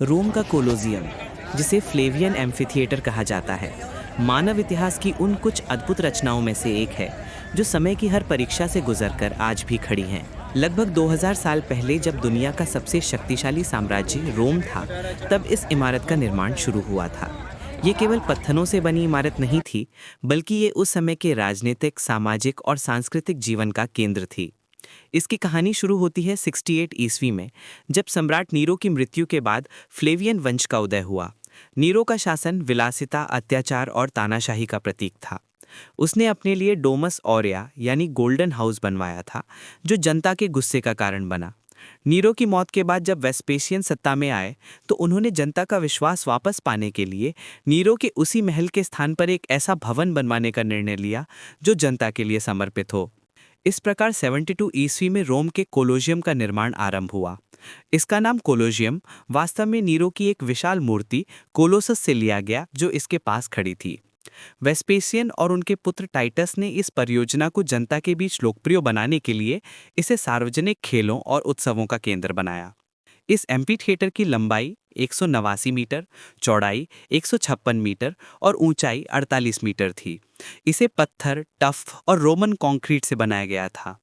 रोम का कोलोजियम, जिसे Flavian amphitheatre कहा जाता है, मानव इतिहास की उन कुछ अद्भुत रचनाओं में से एक है जो समय की हर परीक्षा से गुजरकर आज भी खड़ी हैं। लगभग 2000 साल पहले जब दुनिया का सबसे शक्तिशाली साम्राज्य रोम था, तब इस इमारत का निर्माण शुरू हुआ था। ये केवल पत्थरों से बनी इमारत नहीं थी, बल्कि ये उस समय के राजनीतिक, सामाजिक और सांस्कृतिक जीवन का केंद्र थी। इसकी कहानी शुरू होती है 68 ईस्वी में, जब सम्राट नीरो की मृत्यु के बाद फ्लेवियन वंश का उदय हुआ। नीरो का शासन विलासिता, अत्याचार और तानाशाही का प्रतीक था। उसने अपने लिए डोमस ऑरिया यानी गोल्डन हाउस बनवाया था, जो जनता के गुस्से का कारण बना। नीरो की मौत के बाद जब वेस्पेशियन सत्ता में आए, तो उन्होंने जनता का विश्वास वापस पाने के लिए नीरो के उसी महल के स्थान पर एक ऐसा भवन बनवाने का निर्णय लिया जो जनता के लिए समर्पित हो। इस प्रकार 72 ईस्वी में रोम के कोलोजियम का निर्माण आरंभ हुआ। इसका नाम कोलोजियम वास्तव में नीरो की एक विशाल मूर्ति कोलोसस से लिया गया, जो इसके पास खड़ी थी। वेस्पेसियन और उनके पुत्र टाइटस ने इस परियोजना को जनता के बीच लोकप्रिय बनाने के लिए इसे सार्वजनिक खेलों और उत्सवों का केंद्र बनाया। इस एम्फीथिएटर की लंबाई 189 मीटर, चौड़ाई 156 मीटर और ऊंचाई 48 मीटर थी। इसे पत्थर, टफ और रोमन कंक्रीट से बनाया गया था।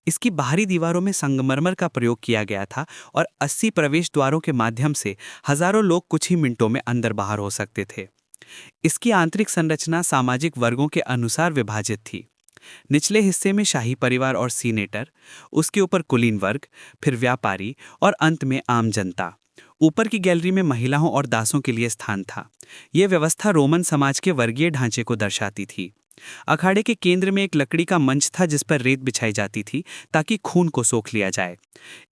इसकी बाहरी दीवारों में संगमरमर का प्रयोग किया गया था और 80 प्रवेश द्वारों के माध्यम से हजारों लोग कुछ ही मिनटों में अंदर बाहर हो सकते थे। इसकी आंतरिक संरचना सामाजिक वर्गों के अनुसार विभाजित थी। निचले हिस्से में शाही परिवार और सीनेटर, उसके ऊपर कुलीन वर्ग, फिर व्यापारी और अंत में आम जनता। ऊपर की गैलरी में महिलाओं और दासों के लिए स्थान था। यह व्यवस्था रोमन समाज के वर्गीय ढांचे को दर्शाती थी। अखाड़े के केंद्र में एक लकड़ी का मंच था जिस पर रेत बिछाई जाती थी ताकि खून को सोख लिया जाए।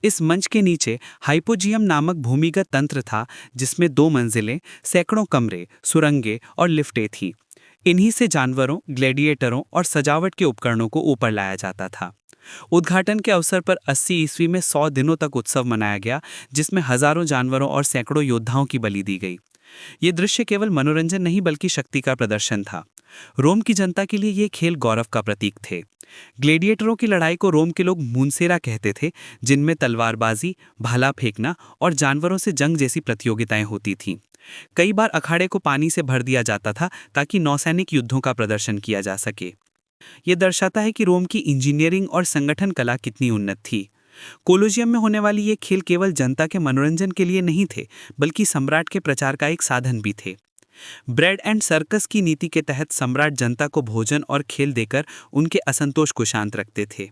इस मंच के नीचे हाइपोजियम नामक भूमिगत तंत्र था, जिसमें 2 मंजिलें, सैकड़ों कमरे, सुरंगें और लिफ्टें थीं। इन्हीं से जानवरों, ग्लैडिएटरों और सजावट के उपकरणों को ऊपर लाया जाता था। उद्घाटन के अवसर पर 80 ईस्वी में 100 दिनों तक उत्सव मनाया गया, जिसमें हजारों जानवरों और सैकड़ों योद्धाओं की बलि दी गई। ये दृश्य केवल मनोरंजन नहीं बल्कि शक्ति का प्रदर्शन था। रोम की जनता के लिए ये खेल गौरव का प्रतीक थे। ग्लैडिएटरों की लड़ाई को रोम के लोग मूनसेरा कहते थे, जिनमें तलवारबाजी, भाला फेंकना और जानवरों से जंग जैसी प्रतियोगिताएं होती थीं। कई बार अखाड़े को पानी से भर दिया जाता था ताकि नौसैनिक युद्धों का प्रदर्शन किया जा सके। ये दर्शाता है कि रोम की इंजीनियरिंग और संगठन कला कितनी उन्नत थी। कोलोजियम में होने वाली ये खेल केवल जनता के मनोरंजन के लिए नहीं थे, बल्कि सम्राट के प्रचार का एक साधन भी थे। ब्रेड एंड सर्कस की नीति के तहत सम्राट जनता को भोजन और खेल देकर उनके असंतोष को शांत रखते थे।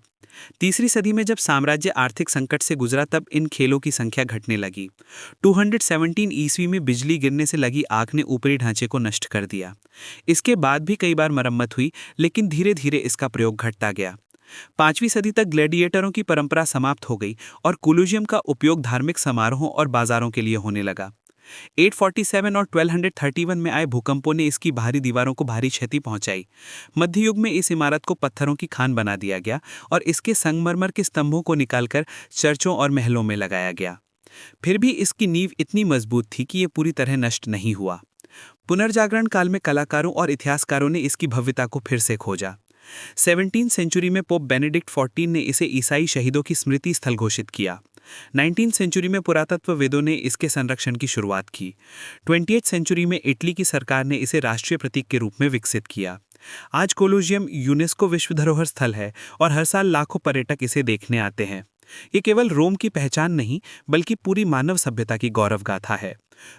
3री सदी में जब साम्राज्य आर्थिक संकट से गुजरा, तब इन खेलों की संख्या घटने लगी। 217 ईस्वी में बिजली गिरने से लगी आग ने ऊपरी ढांचे को नष्ट कर दिया। इसके बाद भी कई बार मरम्मत हुई, लेकिन धीरे धीरे इसका प्रयोग घटता गया। 5वीं सदी तक ग्लैडिएटरों की परंपरा समाप्त हो गई और कोलोजियम का उपयोग धार्मिक समारोहों और बाजारों के लिए होने लगा। 847 और 1231 में आए भूकंपों ने इसकी बाहरी दीवारों को भारी क्षति पहुंचाई। मध्य युग में इस इमारत को पत्थरों की खान बना दिया गया और इसके संगमरमर के स्तंभों को निकालकर चर्चों और महलों में लगाया गया। फिर भी इसकी नींव इतनी मजबूत थी कि ये पूरी तरह नष्ट नहीं हुआ। पुनर्जागरण काल में कलाकारों और इतिहासकारों ने इसकी भव्यता को फिर से खोजा। 17वीं सेंचुरी में पोप बेनेडिक्ट 14 ने इसे ईसाई शहीदों की स्मृति स्थल घोषित किया। 19वीं सेंचुरी में पुरातत्वविदों ने इसके संरक्षण की शुरुआत की। 20वीं सेंचुरी में इटली की सरकार ने इसे राष्ट्रीय प्रतीक के रूप में विकसित किया। आज कोलोजियम यूनेस्को विश्व धरोहर स्थल है और हर साल लाखों पर्यटक इसे देखने आते हैं। ये केवल रोम की पहचान नहीं, बल्कि पूरी मानव सभ्यता की गौरव गाथा है।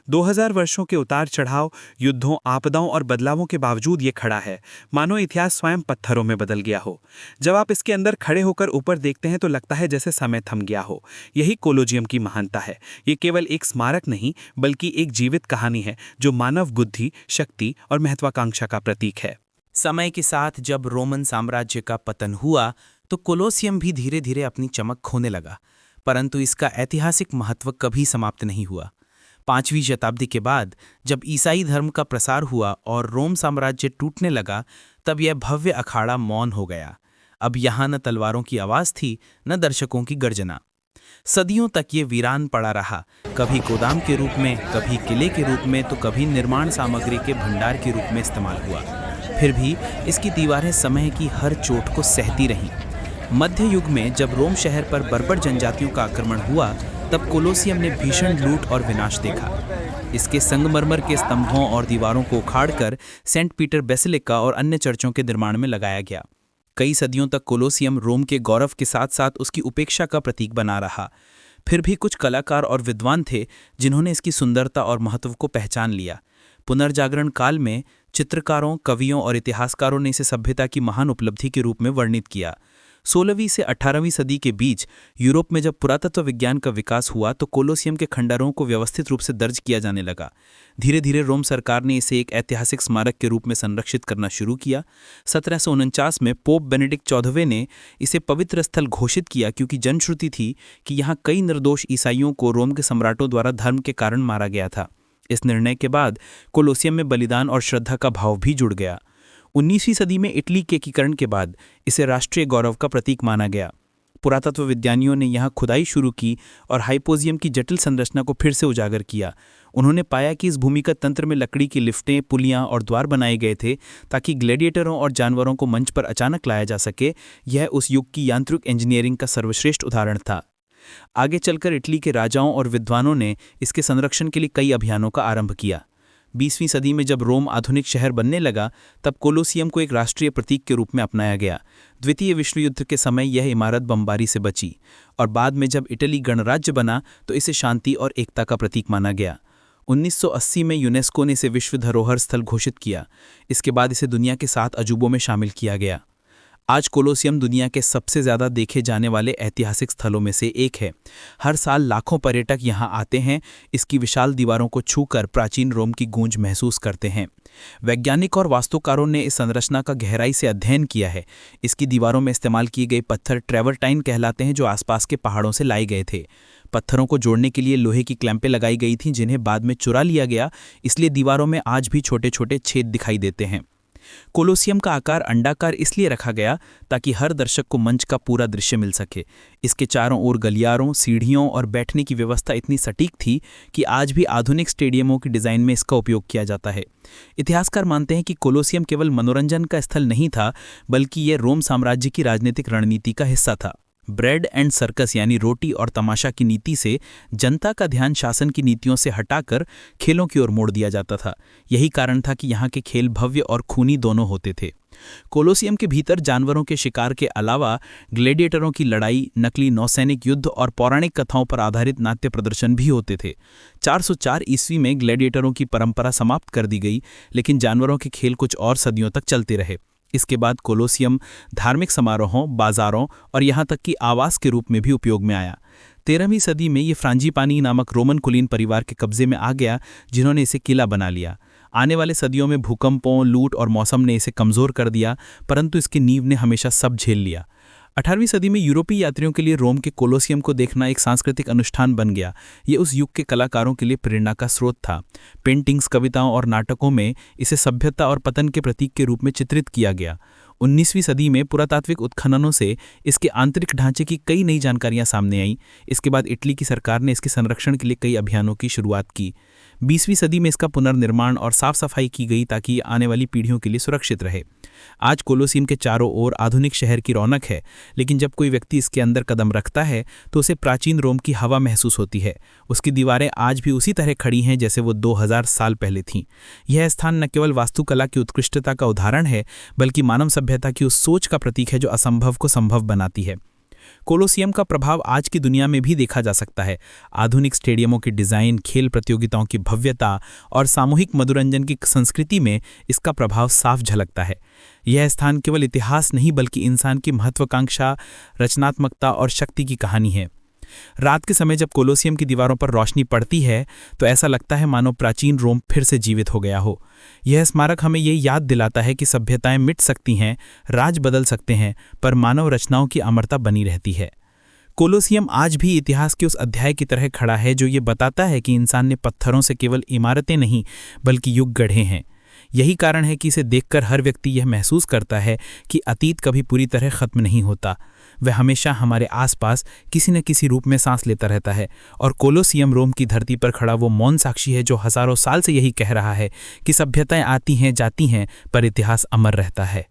2000 वर्षों के उतार चढ़ाव, युद्धों, आपदाओं और बदलावों के बावजूद ये खड़ा है, मानो इतिहास स्वयं पत्थरों में बदल गया हो। जब आप इसके अंदर खड़े होकर ऊपर देखते हैं तो लगता है जैसे समय थम गया हो। यही कोलोजियम की महानता है। ये केवल एक स्मारक नहीं, बल्कि एक जीवित कहानी है जो मानव बुद्धि, शक्ति और महत्वाकांक्षा का प्रतीक है। समय के साथ जब रोमन साम्राज्य का पतन हुआ, तो कोलोसियम भी धीरे धीरे अपनी चमक खोने लगा, परंतु इसका ऐतिहासिक महत्व कभी समाप्त नहीं हुआ। 5वीं शताब्दी के बाद जब ईसाई धर्म का प्रसार हुआ और रोम साम्राज्य टूटने लगा, तब यह भव्य अखाड़ा मौन हो गया। अब यहाँ न तलवारों की आवाज़ थी, न दर्शकों की गर्जना। सदियों तक ये वीरान पड़ा रहा, कभी गोदाम के रूप में, कभी किले के रूप में, तो कभी निर्माण सामग्री के भंडार के रूप में इस्तेमाल हुआ। फिर भी इसकी दीवारें समय की हर चोट को सहती रहीं। मध्य युग में जब रोम शहर पर बर्बर जनजातियों का आक्रमण हुआ, तब कोलोसियम ने भीषण लूट और विनाश देखा। इसके संगमरमर के स्तंभों और दीवारों को उखाड़कर सेंट पीटर बेसिलिका और अन्य चर्चों के निर्माण में लगाया गया। कई सदियों तक कोलोसियम रोम के गौरव के साथ साथ उसकी उपेक्षा का प्रतीक बना रहा। फिर भी कुछ कलाकार और विद्वान थे जिन्होंने इसकी सुंदरता और महत्व को पहचान लिया। पुनर्जागरण काल में चित्रकारों, कवियों और इतिहासकारों ने इसे सभ्यता की महान उपलब्धि के रूप में वर्णित किया। 16वीं से 18वीं सदी के बीच यूरोप में जब पुरातत्व विज्ञान का विकास हुआ तो कोलोसियम के खंडहरों को व्यवस्थित रूप से दर्ज किया जाने लगा। धीरे धीरे रोम सरकार ने इसे एक ऐतिहासिक स्मारक के रूप में संरक्षित करना शुरू किया। 1749 में पोप बेनेडिक्ट 14वें ने इसे पवित्र स्थल घोषित किया, क्योंकि जनश्रुति थी कि यहाँ कई निर्दोष ईसाइयों को रोम के सम्राटों द्वारा धर्म के कारण मारा गया था। इस निर्णय के बाद कोलोसियम में बलिदान और श्रद्धा का भाव भी जुड़ गया। 19वीं सदी में इटली के एकीकरण के बाद इसे राष्ट्रीय गौरव का प्रतीक माना गया। पुरातत्व विज्ञानियों ने यहाँ खुदाई शुरू की और हाइपोजियम की जटिल संरचना को फिर से उजागर किया। उन्होंने पाया कि इस भूमिगत तंत्र में लकड़ी की लिफ्टें, पुलियां और द्वार बनाए गए थे ताकि ग्लैडिएटरों और जानवरों को मंच पर अचानक लाया जा सके। यह उस युग की यांत्रिक इंजीनियरिंग का सर्वश्रेष्ठ उदाहरण था। आगे चलकर इटली के राजाओं और विद्वानों ने इसके संरक्षण के लिए कई अभियानों का आरंभ किया। 20वीं सदी में जब रोम आधुनिक शहर बनने लगा तब कोलोसियम को एक राष्ट्रीय प्रतीक के रूप में अपनाया गया। द्वितीय विश्व युद्ध के समय यह इमारत बमबारी से बची और बाद में जब इटली गणराज्य बना तो इसे शांति और एकता का प्रतीक माना गया। 1980 में यूनेस्को ने इसे विश्व धरोहर स्थल घोषित किया। इसके बाद इसे दुनिया के 7 अजूबों में शामिल किया गया। आज कोलोसियम दुनिया के सबसे ज़्यादा देखे जाने वाले ऐतिहासिक स्थलों में से एक है। हर साल लाखों पर्यटक यहाँ आते हैं, इसकी विशाल दीवारों को छूकर प्राचीन रोम की गूंज महसूस करते हैं। वैज्ञानिक और वास्तुकारों ने इस संरचना का गहराई से अध्ययन किया है। इसकी दीवारों में इस्तेमाल किए गए पत्थर ट्रेवर्टाइन कहलाते हैं, जो आसपास के पहाड़ों से लाए गए थे। पत्थरों को जोड़ने के लिए लोहे की क्लैंपें लगाई गई थीं, जिन्हें बाद में चुरा लिया गया, इसलिए दीवारों में आज भी छोटे छोटे छेद दिखाई देते हैं। कोलोसियम का आकार अंडाकार इसलिए रखा गया ताकि हर दर्शक को मंच का पूरा दृश्य मिल सके। इसके चारों ओर गलियारों, सीढ़ियों और बैठने की व्यवस्था इतनी सटीक थी कि आज भी आधुनिक स्टेडियमों की डिज़ाइन में इसका उपयोग किया जाता है। इतिहासकार मानते हैं कि कोलोसियम केवल मनोरंजन का स्थल नहीं था, बल्कि यह रोम साम्राज्य की राजनीतिक रणनीति का हिस्सा था। ब्रेड एंड सर्कस यानी रोटी और तमाशा की नीति से जनता का ध्यान शासन की नीतियों से हटाकर खेलों की ओर मोड़ दिया जाता था। यही कारण था कि यहाँ के खेल भव्य और खूनी दोनों होते थे। कोलोसियम के भीतर जानवरों के शिकार के अलावा ग्लैडिएटरों की लड़ाई, नकली नौसैनिक युद्ध और पौराणिक कथाओं पर आधारित नाट्य प्रदर्शन भी होते थे। 404 ईस्वी में ग्लैडिएटरों की परंपरा समाप्त कर दी गई, लेकिन जानवरों के खेल कुछ और सदियों तक चलते रहे। इसके बाद कोलोसियम धार्मिक समारोहों, बाजारों और यहाँ तक कि आवास के रूप में भी उपयोग में आया। 13वीं सदी में ये फ्रांजीपानी नामक रोमन कुलीन परिवार के कब्जे में आ गया, जिन्होंने इसे किला बना लिया। आने वाले सदियों में भूकंपों, लूट और मौसम ने इसे कमज़ोर कर दिया, परंतु इसकी नींव ने हमेशा सब झेल लिया। 18वीं सदी में यूरोपीय यात्रियों के लिए रोम के कोलोसियम को देखना एक सांस्कृतिक अनुष्ठान बन गया। ये उस युग के कलाकारों के लिए प्रेरणा का स्रोत था। पेंटिंग्स, कविताओं और नाटकों में इसे सभ्यता और पतन के प्रतीक के रूप में चित्रित किया गया। 19वीं सदी में पुरातात्विक उत्खननों से इसके आंतरिक ढांचे की कई नई जानकारियां सामने आईं। इसके बाद इटली की सरकार ने इसके संरक्षण के लिए कई अभियानों की शुरुआत की। 20वीं सदी में इसका पुनर्निर्माण और साफ सफाई की गई ताकि आने वाली पीढ़ियों के लिए सुरक्षित रहे। आज कोलोसियम के चारों ओर आधुनिक शहर की रौनक है, लेकिन जब कोई व्यक्ति इसके अंदर कदम रखता है तो उसे प्राचीन रोम की हवा महसूस होती है। उसकी दीवारें आज भी उसी तरह खड़ी हैं जैसे वो 2000 साल पहले थीं। यह स्थान न केवल वास्तुकला की उत्कृष्टता का उदाहरण है, बल्कि मानव सभ्यता की उस सोच का प्रतीक है जो असंभव को संभव बनाती है। कोलोसियम का प्रभाव आज की दुनिया में भी देखा जा सकता है। आधुनिक स्टेडियमों की डिज़ाइन, खेल प्रतियोगिताओं की भव्यता और सामूहिक मनोरंजन की संस्कृति में इसका प्रभाव साफ झलकता है। यह स्थान केवल इतिहास नहीं, बल्कि इंसान की महत्वाकांक्षा, रचनात्मकता और शक्ति की कहानी है। रात के समय जब कोलोसियम की दीवारों पर रोशनी पड़ती है तो ऐसा लगता है मानो प्राचीन रोम फिर से जीवित हो गया हो। यह स्मारक हमें ये याद दिलाता है कि सभ्यताएं मिट सकती हैं, राज बदल सकते हैं, पर मानव रचनाओं की अमरता बनी रहती है। कोलोसियम आज भी इतिहास के उस अध्याय की तरह खड़ा है जो ये बताता है कि इंसान ने पत्थरों से केवल इमारतें नहीं बल्कि युग गढ़े हैं। यही कारण है कि इसे देखकर हर व्यक्ति यह महसूस करता है कि अतीत कभी पूरी तरह खत्म नहीं होता। वह हमेशा हमारे आसपास किसी न किसी रूप में सांस लेता रहता है, और कोलोसियम रोम की धरती पर खड़ा वो मौन साक्षी है जो हजारों साल से यही कह रहा है कि सभ्यताएं आती हैं, जाती हैं, पर इतिहास अमर रहता है।